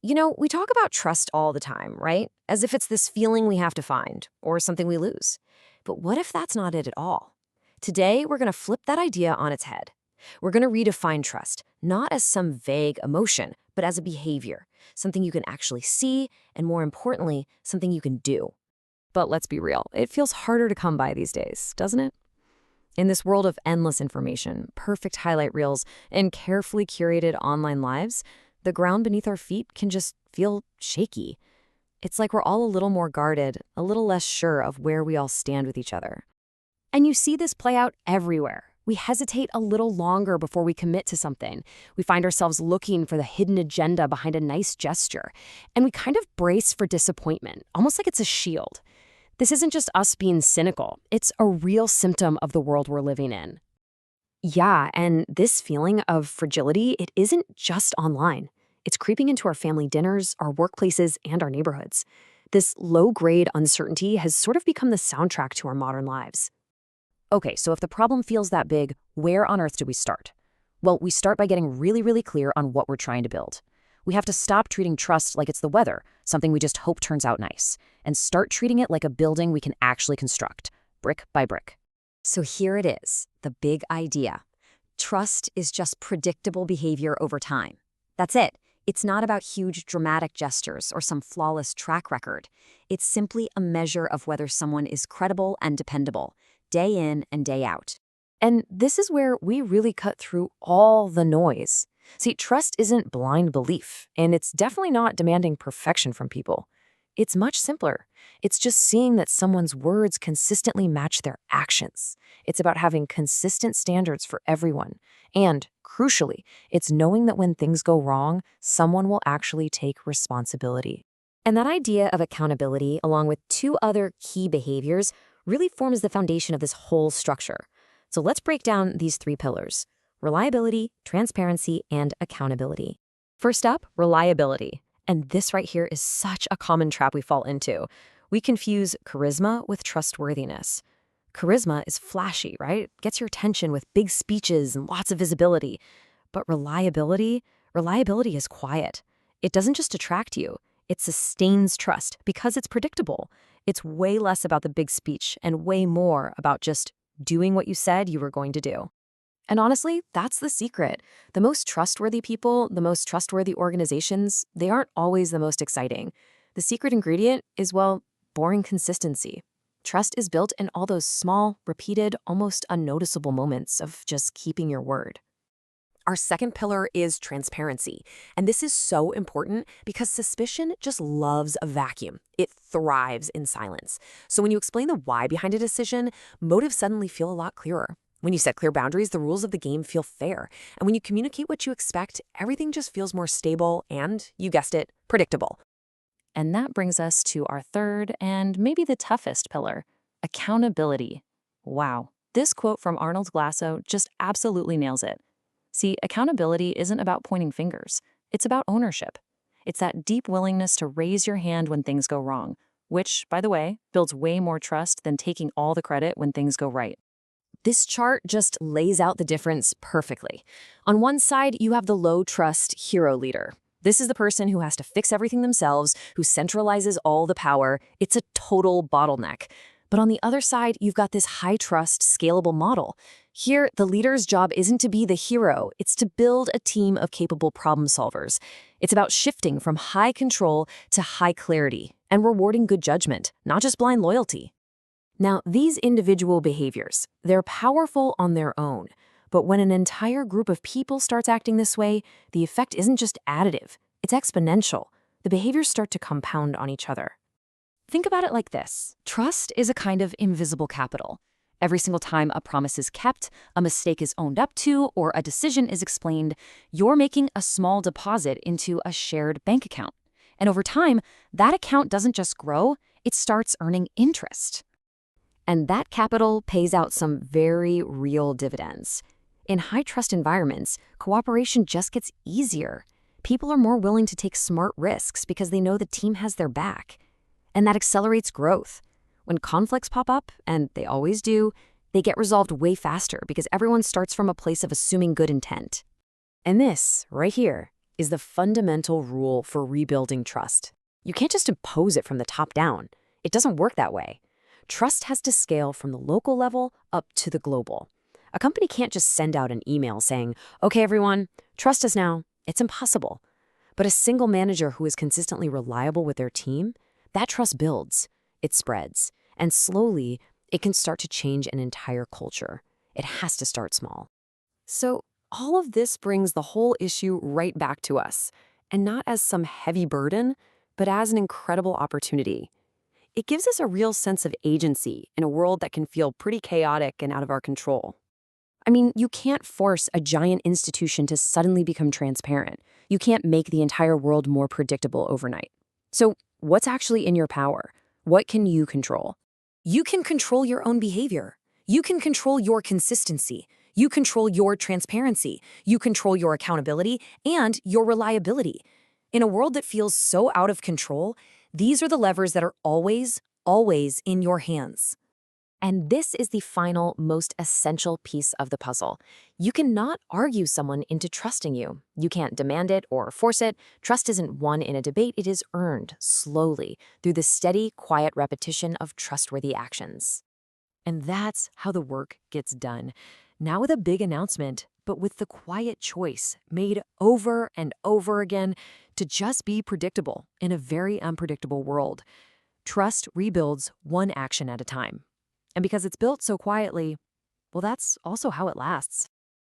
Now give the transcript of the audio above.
We talk about trust all the time, right? As if it's this feeling we have to find or something we lose. But what if that's not it at all? Today, we're going to flip that idea on its head. We're going to redefine trust, not as some vague emotion, but as a behavior, something you can actually see, and more importantly, something you can do. But let's be real, it feels harder to come by these days, doesn't it? In this world of endless information, perfect highlight reels, and carefully curated online lives, the ground beneath our feet can just feel shaky. It's like we're all a little more guarded, a little less sure of where we all stand with each other. And you see this play out everywhere. We hesitate a little longer before we commit to something. We find ourselves looking for the hidden agenda behind a nice gesture. And we kind of brace for disappointment, almost like it's a shield. This isn't just us being cynical. It's a real symptom of the world we're living in. Yeah, and this feeling of fragility, it isn't just online. It's creeping into our family dinners, our workplaces, and our neighborhoods. This low-grade uncertainty has sort of become the soundtrack to our modern lives. Okay, so if the problem feels that big, where on earth do we start? Well, we start by getting really, really clear on what we're trying to build. We have to stop treating trust like it's the weather, something we just hope turns out nice, and start treating it like a building we can actually construct, brick by brick. So here it is, the big idea. Trust is just predictable behavior over time. That's it. It's not about huge dramatic gestures or some flawless track record. It's simply a measure of whether someone is credible and dependable, day in and day out. And this is where we really cut through all the noise. See, trust isn't blind belief, and it's definitely not demanding perfection from people. It's much simpler. It's just seeing that someone's words consistently match their actions. It's about having consistent standards for everyone. And, crucially, it's knowing that when things go wrong, someone will actually take responsibility. And that idea of accountability, along with two other key behaviors, really forms the foundation of this whole structure. So let's break down these three pillars: reliability, transparency, and accountability. First up, reliability. And this right here is such a common trap we fall into. We confuse charisma with trustworthiness. Charisma is flashy, right? Gets your attention with big speeches and lots of visibility. But reliability is quiet. It doesn't just attract you, it sustains trust because it's predictable. It's way less about the big speech and way more about just doing what you said you were going to do. And honestly, that's the secret. The most trustworthy people, the most trustworthy organizations, they aren't always the most exciting. The secret ingredient is, well, boring consistency. Trust is built in all those small, repeated, almost unnoticeable moments of just keeping your word. Our second pillar is transparency. And this is so important because suspicion just loves a vacuum. It thrives in silence. So when you explain the why behind a decision, motives suddenly feel a lot clearer. When you set clear boundaries, the rules of the game feel fair. And when you communicate what you expect, everything just feels more stable and, you guessed it, predictable. And that brings us to our third and maybe the toughest pillar, accountability. Wow, this quote from Arnold Glasso just absolutely nails it. See, accountability isn't about pointing fingers. It's about ownership. It's that deep willingness to raise your hand when things go wrong, which, by the way, builds way more trust than taking all the credit when things go right. This chart just lays out the difference perfectly. On one side, you have the low-trust hero leader. This is the person who has to fix everything themselves, who centralizes all the power. It's a total bottleneck. But on the other side, you've got this high-trust, scalable model. Here, the leader's job isn't to be the hero. It's to build a team of capable problem solvers. It's about shifting from high control to high clarity and rewarding good judgment, not just blind loyalty. Now, these individual behaviors, they're powerful on their own. But when an entire group of people starts acting this way, the effect isn't just additive, it's exponential. The behaviors start to compound on each other. Think about it like this. Trust is a kind of invisible capital. Every single time a promise is kept, a mistake is owned up to, or a decision is explained, you're making a small deposit into a shared bank account. And over time, that account doesn't just grow, it starts earning interest. And that capital pays out some very real dividends. In high-trust environments, cooperation just gets easier. People are more willing to take smart risks because they know the team has their back. And that accelerates growth. When conflicts pop up, and they always do, they get resolved way faster because everyone starts from a place of assuming good intent. And this, right here, is the fundamental rule for rebuilding trust. You can't just impose it from the top down. It doesn't work that way. Trust has to scale from the local level up to the global. A company can't just send out an email saying, "Okay, everyone, trust us now." It's impossible. But a single manager who is consistently reliable with their team, that trust builds, it spreads, and slowly it can start to change an entire culture. It has to start small. So all of this brings the whole issue right back to us, and not as some heavy burden, but as an incredible opportunity. It gives us a real sense of agency in a world that can feel pretty chaotic and out of our control. I mean, you can't force a giant institution to suddenly become transparent. You can't make the entire world more predictable overnight. So, what's actually in your power? What can you control? You can control your own behavior. You can control your consistency. You control your transparency. You control your accountability and your reliability. In a world that feels so out of control, these are the levers that are always, always in your hands. And this is the final, most essential piece of the puzzle. You cannot argue someone into trusting you. You can't demand it or force it. Trust isn't won in a debate, it is earned slowly through the steady, quiet repetition of trustworthy actions. And that's how the work gets done. Now with a big announcement, but with the quiet choice made over and over again to just be predictable in a very unpredictable world. Trust rebuilds one action at a time. And because it's built so quietly, well, that's also how it lasts.